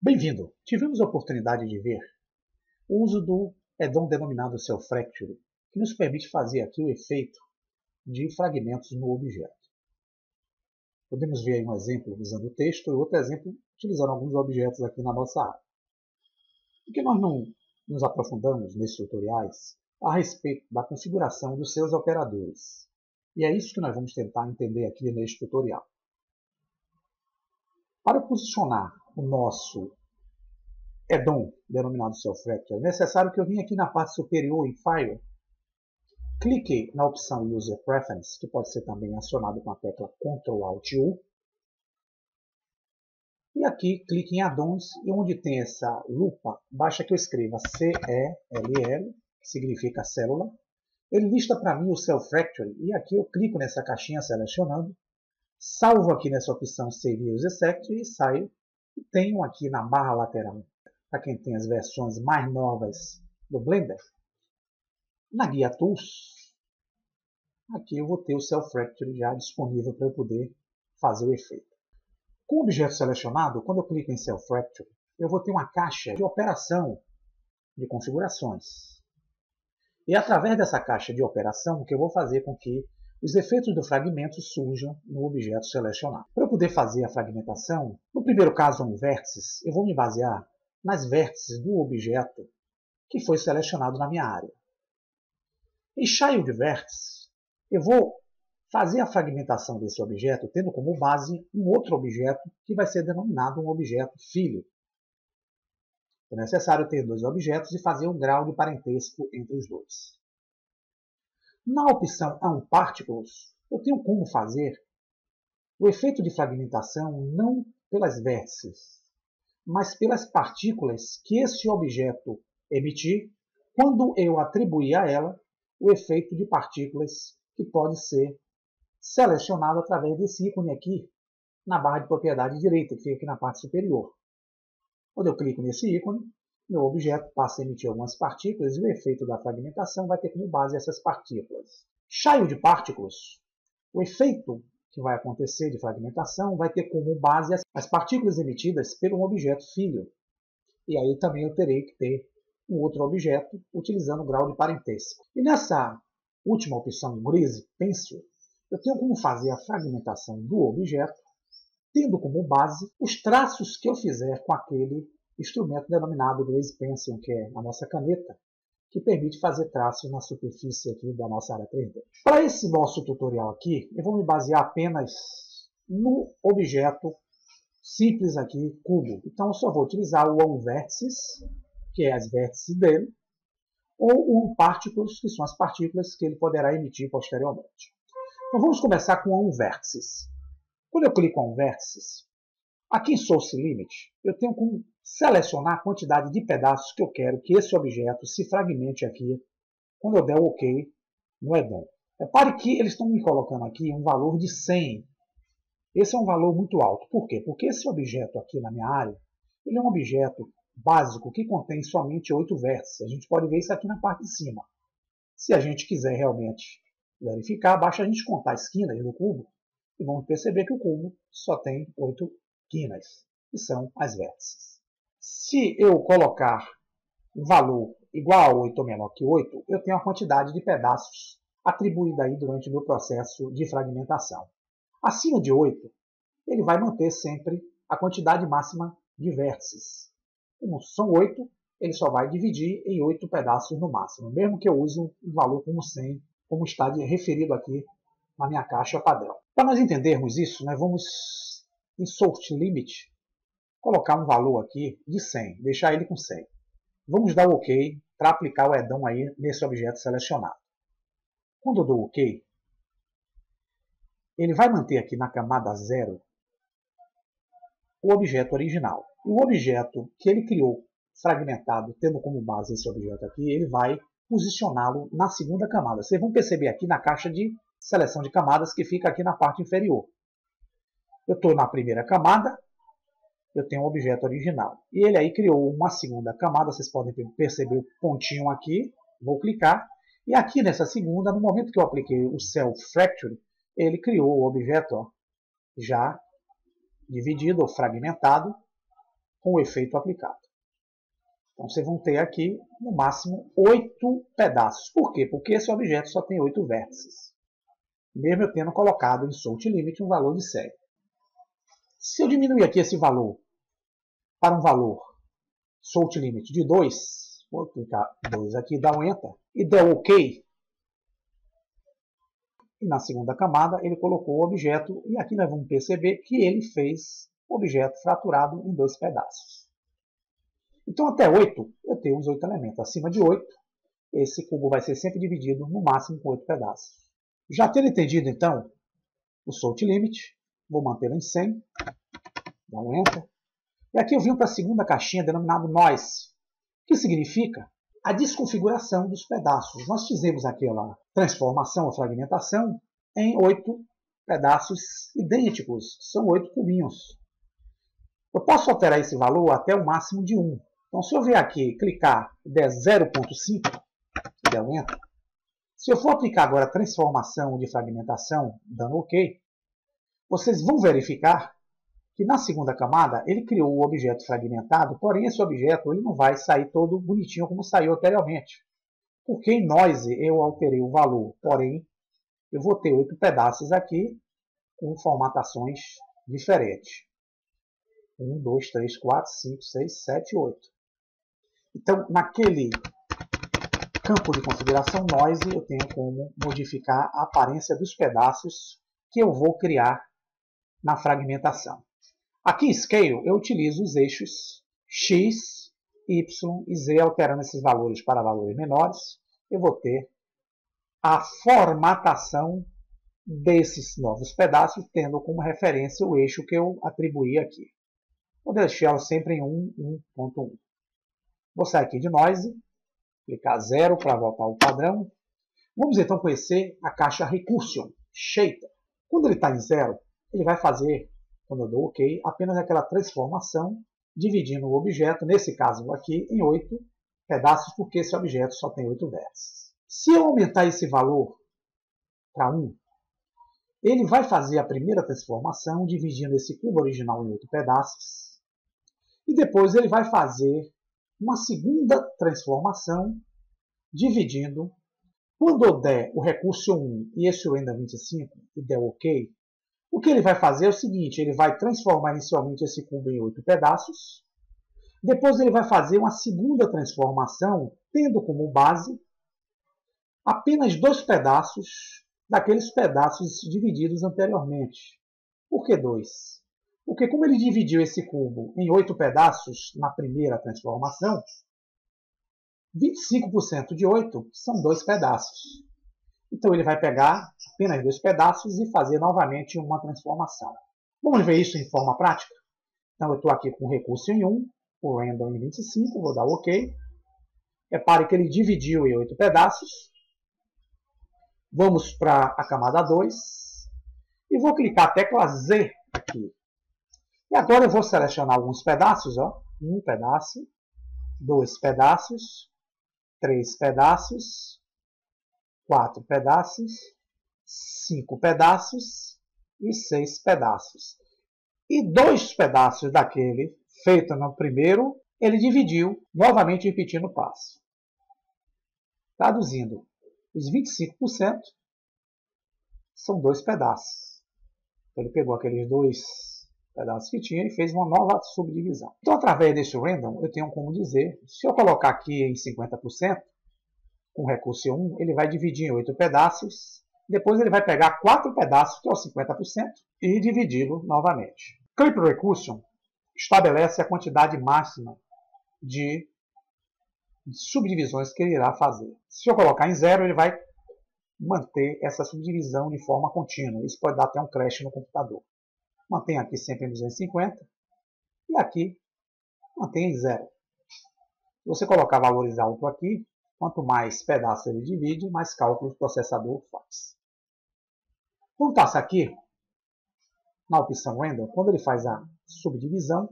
Bem-vindo! Tivemos a oportunidade de ver o uso do add-on denominado self-fracture, que nos permite fazer aqui o efeito de fragmentos no objeto. Podemos ver aí um exemplo usando o texto e outro exemplo utilizando alguns objetos aqui na nossa área. Por que nós não nos aprofundamos nesses tutoriais a respeito da configuração dos seus operadores? E é isso que nós vamos tentar entender aqui neste tutorial. Para posicionar o nosso add-on denominado self-fracture, é necessário que eu venha aqui na parte superior em File, clique na opção User Preference, que pode ser também acionado com a tecla Ctrl+Alt+U, e aqui clique em Add-ons, e onde tem essa lupa, basta que eu escreva CELL, que significa célula. Ele lista para mim o self-fracture, e aqui eu clico nessa caixinha selecionando, salvo aqui nessa opção Save Use Except e saio. E tenho aqui na barra lateral, para quem tem as versões mais novas do Blender, na guia Tools, aqui eu vou ter o self-fracture já disponível para eu poder fazer o efeito. Com o objeto selecionado, quando eu clico em self-fracture, eu vou ter uma caixa de operação de configurações. E através dessa caixa de operação, que eu vou fazer com que os efeitos do fragmento surjam no objeto selecionado. Para eu poder fazer a fragmentação, no primeiro caso um vértices, eu vou me basear nas vértices do objeto que foi selecionado na minha área. Em Child Vértice, eu vou fazer a fragmentação desse objeto tendo como base um outro objeto que vai ser denominado um objeto filho. É necessário ter dois objetos e fazer um grau de parentesco entre os dois. Na opção UnParticles, eu tenho como fazer o efeito de fragmentação não pelas vértices, mas pelas partículas que esse objeto emitir quando eu atribuir a ela o efeito de partículas que pode ser selecionado através desse ícone aqui na barra de propriedade direita, que fica aqui na parte superior. Quando eu clico nesse ícone, meu objeto passa a emitir algumas partículas e o efeito da fragmentação vai ter como base essas partículas. Child Particles, o efeito que vai acontecer de fragmentação vai ter como base as partículas emitidas pelo objeto filho. E aí também eu terei que ter um outro objeto utilizando o grau de parentesco. E nessa última opção, Grease Pencil, eu tenho como fazer a fragmentação do objeto, tendo como base os traços que eu fizer com aquele instrumento denominado Grease Pencil, que é a nossa caneta, que permite fazer traços na superfície aqui da nossa área 3D. Para esse nosso tutorial aqui, eu vou me basear apenas no objeto simples aqui, cubo. Então eu só vou utilizar o OnVertices, que é as vértices dele, ou o UnParticles, que são as partículas que ele poderá emitir posteriormente. Então vamos começar com o OnVertices. Quando eu clico em OnVertices, aqui em Source Limit, eu tenho como selecionar a quantidade de pedaços que eu quero que esse objeto se fragmente aqui quando eu der o OK no add-on. Repare que eles estão me colocando aqui um valor de 100. Esse é um valor muito alto. Por quê? Porque esse objeto aqui na minha área, ele é um objeto básico que contém somente 8 vértices. A gente pode ver isso aqui na parte de cima. Se a gente quiser realmente verificar, basta a gente contar as quinas do cubo e vamos perceber que o cubo só tem 8 quinas, que são as vértices. Se eu colocar um valor igual a 8 ou menor que 8, eu tenho a quantidade de pedaços atribuída aí durante o meu processo de fragmentação. Acima de 8, ele vai manter sempre a quantidade máxima de vértices. Como são 8, ele só vai dividir em 8 pedaços no máximo, mesmo que eu use um valor como 100, como está referido aqui na minha caixa padrão. Para nós entendermos isso, nós vamos em Source Limit colocar um valor aqui de 100, deixar ele com 100. Vamos dar o OK para aplicar o add-on aí nesse objeto selecionado. Quando eu dou OK, ele vai manter aqui na camada 0 o objeto original. E o objeto que ele criou fragmentado, tendo como base esse objeto aqui, ele vai posicioná-lo na segunda camada. Vocês vão perceber aqui na caixa de seleção de camadas que fica aqui na parte inferior. Eu estou na primeira camada, eu tenho o objeto original. E ele aí criou uma segunda camada, vocês podem perceber o pontinho aqui, vou clicar. E aqui nessa segunda, no momento que eu apliquei o self-fracture, ele criou o objeto já dividido ou fragmentado com o efeito aplicado. Então, vocês vão ter aqui, no máximo, 8 pedaços. Por quê? Porque esse objeto só tem 8 vértices. Mesmo eu tendo colocado em Sort Limit um valor de série. Se eu diminuir aqui esse valor para um valor Sort Limit de 2, vou clicar 2 aqui, dar um Enter, e der OK, e na segunda camada ele colocou o objeto, e aqui nós vamos perceber que ele fez o objeto fraturado em 2 pedaços. Então, até 8, eu tenho os 8 elementos. Acima de 8, esse cubo vai ser sempre dividido, no máximo, com 8 pedaços. Já tendo entendido, então, o Sort Limit, vou mantê-lo em 100, dá um Enter. E aqui eu vim para a segunda caixinha, denominada Noise, que significa a desconfiguração dos pedaços. Nós fizemos aquela transformação ou fragmentação em 8 pedaços idênticos. São 8 cubinhos. Eu posso alterar esse valor até o máximo de 1. Então, se eu vier aqui clicar e der 0.5, e der um Enter, se eu for aplicar agora a transformação de fragmentação, dando OK, vocês vão verificar que na segunda camada ele criou o objeto fragmentado, porém esse objeto ele não vai sair todo bonitinho como saiu anteriormente. Porque em Noise eu alterei o valor, porém eu vou ter 8 pedaços aqui com formatações diferentes. 1, 2, 3, 4, 5, 6, 7, 8. Então, naquele campo de configuração Noise, eu tenho como modificar a aparência dos pedaços que eu vou criar na fragmentação. Aqui em Scale, eu utilizo os eixos X, Y e Z, alterando esses valores para valores menores. Eu vou ter a formatação desses novos pedaços, tendo como referência o eixo que eu atribuí aqui. Vou deixá-lo sempre em 1.1. Vou sair aqui de Noise, clicar 0 para voltar ao padrão. Vamos então conhecer a caixa Recursion, Shader. Quando ele está em 0, ele vai fazer, quando eu dou OK, apenas aquela transformação, dividindo o objeto, nesse caso aqui, em 8 pedaços, porque esse objeto só tem 8 vértices. Se eu aumentar esse valor para 1, ele vai fazer a primeira transformação, dividindo esse cubo original em 8 pedaços, e depois ele vai fazer uma segunda transformação, dividindo. Quando eu der o recurso 1 e esse render 25 e der OK, o que ele vai fazer é o seguinte, ele vai transformar inicialmente esse cubo em 8 pedaços, depois ele vai fazer uma segunda transformação, tendo como base apenas 2 pedaços daqueles pedaços divididos anteriormente. Por que 2? Porque como ele dividiu esse cubo em 8 pedaços na primeira transformação, 25% de 8 são 2 pedaços. Então ele vai pegar apenas 2 pedaços e fazer novamente uma transformação. Vamos ver isso em forma prática? Então eu estou aqui com o recurso em 1, o random em 25, vou dar OK. Repare que ele dividiu em 8 pedaços. Vamos para a camada 2 e vou clicar a tecla Z aqui. E agora eu vou selecionar alguns pedaços, ó. 1 pedaço, 2 pedaços, 3 pedaços, 4 pedaços, 5 pedaços e 6 pedaços. E 2 pedaços daquele feito no primeiro, ele dividiu, novamente repetindo o passo. Traduzindo, os 25% são 2 pedaços. Então, ele pegou aqueles 2 pedaços que tinha e fez uma nova subdivisão. Então, através desse random, eu tenho como dizer, se eu colocar aqui em 50%, com o recurso 1, ele vai dividir em 8 pedaços, depois ele vai pegar 4 pedaços, que é os 50%, e dividi-lo novamente. Clip Recursion estabelece a quantidade máxima de subdivisões que ele irá fazer. Se eu colocar em 0, ele vai manter essa subdivisão de forma contínua. Isso pode dar até um crash no computador. Mantém aqui sempre em 250 e aqui mantém em 0. Se você colocar valores altos aqui, quanto mais pedaços ele divide, mais cálculos o processador faz. Quando passa aqui, na opção Random, quando ele faz a subdivisão,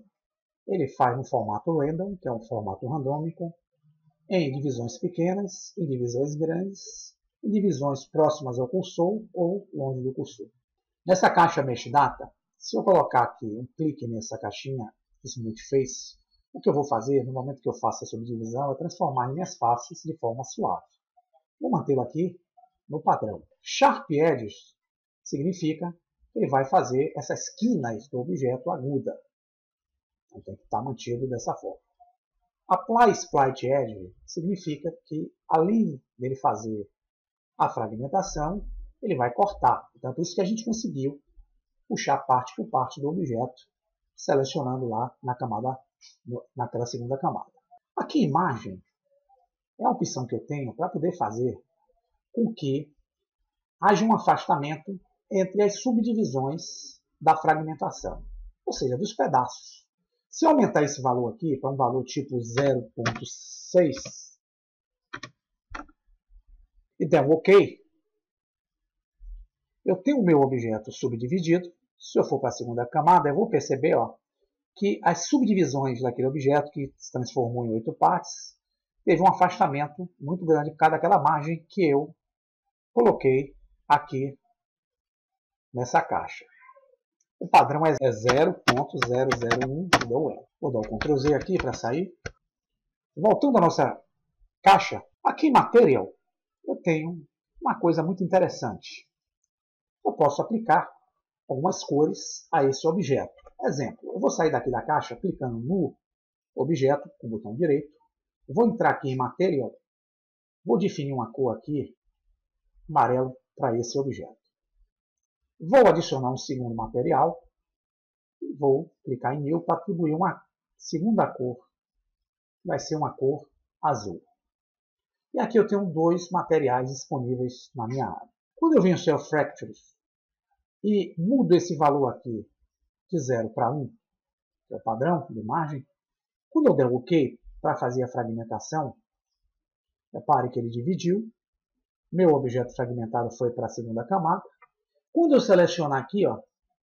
ele faz no formato Random, que é um formato randômico, em divisões pequenas, em divisões grandes, em divisões próximas ao cursor ou longe do cursor. Nessa caixa Mesh Data, se eu colocar aqui um clique nessa caixinha Smooth Face, o que eu vou fazer no momento que eu faço a subdivisão é transformar em minhas faces de forma suave. Vou mantê-lo aqui no padrão. Sharp Edges significa que ele vai fazer essas quinas do objeto aguda. Então tem que estar mantido dessa forma. Apply Split Edge significa que, além dele fazer a fragmentação, ele vai cortar. Então, por isso que a gente conseguiu puxar parte por parte do objeto, selecionando lá naquela segunda camada. Aqui, imagem é a opção que eu tenho para poder fazer com que haja um afastamento entre as subdivisões da fragmentação, ou seja, dos pedaços. Se eu aumentar esse valor aqui para um valor tipo 0.6 e der um OK, eu tenho o meu objeto subdividido. Se eu for para a segunda camada, eu vou perceber que as subdivisões daquele objeto, que se transformou em 8 partes, teve um afastamento muito grande por causa daquela margem que eu coloquei aqui nessa caixa. O padrão é 0.001. Vou dar o Ctrl Z aqui para sair. Voltando à nossa caixa, aqui em Material, eu tenho uma coisa muito interessante. Eu posso aplicar algumas cores a esse objeto. Exemplo, eu vou sair daqui da caixa clicando no objeto com o botão direito. Vou entrar aqui em Material. Vou definir uma cor aqui, amarelo, para esse objeto. Vou adicionar um segundo material. E vou clicar em New para atribuir uma segunda cor. Vai ser uma cor azul. E aqui eu tenho dois materiais disponíveis na minha área. Quando eu venho no Self Fractures e mudo esse valor aqui de 0 para 1, que é o padrão de margem, quando eu der o OK para fazer a fragmentação, repare que ele dividiu, meu objeto fragmentado foi para a segunda camada. Quando eu selecionar aqui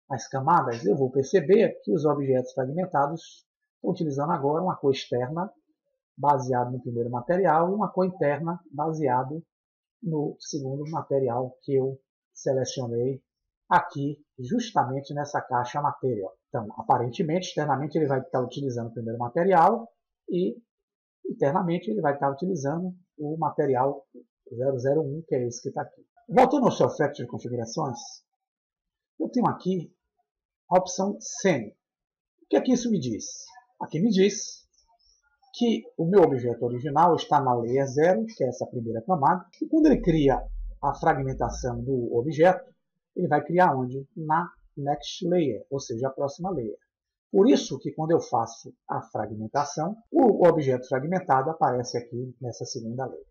as camadas, eu vou perceber que os objetos fragmentados estão utilizando agora uma cor externa baseado no primeiro material e uma cor interna baseado no segundo material que eu selecionei aqui, justamente nessa caixa Material. Então, aparentemente, externamente ele vai estar utilizando o primeiro material e internamente ele vai estar utilizando o material 001, que é esse que está aqui. Voltando ao Self Fracture de configurações, eu tenho aqui a opção Semi. O que é que isso me diz? Aqui me diz que o meu objeto original está na Layer 0, que é essa primeira camada, e quando ele cria a fragmentação do objeto, ele vai criar onde? Na Next Layer, ou seja, a próxima layer. Por isso que quando eu faço a fragmentação, o objeto fragmentado aparece aqui nessa segunda layer.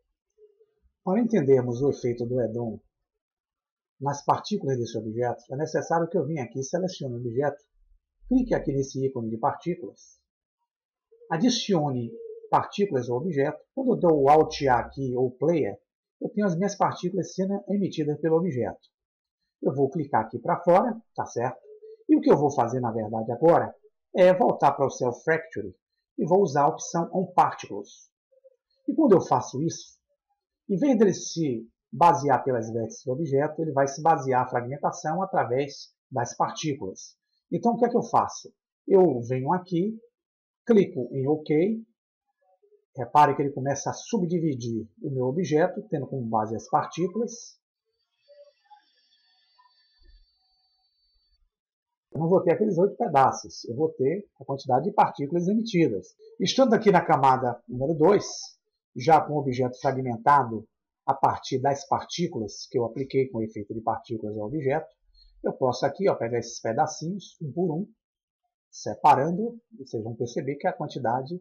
Para entendermos o efeito do add-on nas partículas desse objeto, é necessário que eu venha aqui, selecione o objeto, clique aqui nesse ícone de partículas, adicione partículas ao objeto. Quando eu dou o Alt A aqui, ou Player, eu tenho as minhas partículas sendo emitidas pelo objeto. Eu vou clicar aqui para fora, tá certo? E o que eu vou fazer, na verdade, agora, é voltar para o Self Fracture e vou usar a opção On Particles. E quando eu faço isso, em vez dele se basear pelas vértices do objeto, ele vai se basear a fragmentação através das partículas. Então, o que é que eu faço? Eu venho aqui, clico em OK. Repare que ele começa a subdividir o meu objeto, tendo como base as partículas. Eu não vou ter aqueles 8 pedaços, eu vou ter a quantidade de partículas emitidas. Estando aqui na camada número 2, já com o objeto fragmentado a partir das partículas que eu apliquei com o efeito de partículas ao objeto, eu posso aqui pegar esses pedacinhos, um por um, separando, e vocês vão perceber que a quantidade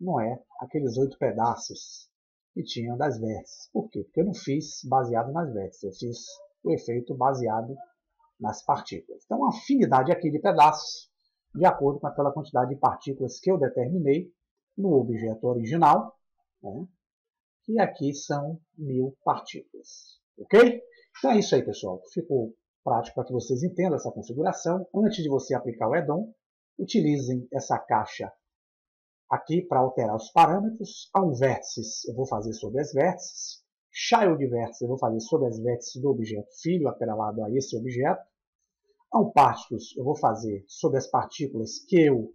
não é aqueles 8 pedaços que tinham das vértices. Por quê? Porque eu não fiz baseado nas vértices, eu fiz o efeito baseado nas partículas. Então, uma afinidade aqui de pedaços, de acordo com aquela quantidade de partículas que eu determinei no objeto original, né? Que aqui são 1000 partículas. Ok? Então é isso aí, pessoal. Ficou prático para que vocês entendam essa configuração. Antes de você aplicar o add-on, utilizem essa caixa aqui para alterar os parâmetros. Há um vértice, eu vou fazer sobre as vértices. Child vértice, eu vou fazer sobre as vértices do objeto filho atrelado a esse objeto. Há um particles, eu vou fazer sobre as partículas que eu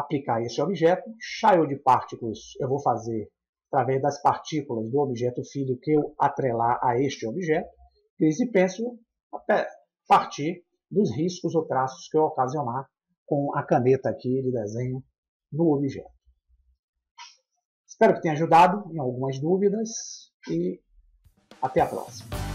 aplicar esse objeto. Child Particles eu vou fazer através das partículas do objeto filho que eu atrelar a este objeto. Grease Pencil a partir dos riscos ou traços que eu ocasionar com a caneta aqui de desenho no objeto. Espero que tenha ajudado em algumas dúvidas e até a próxima.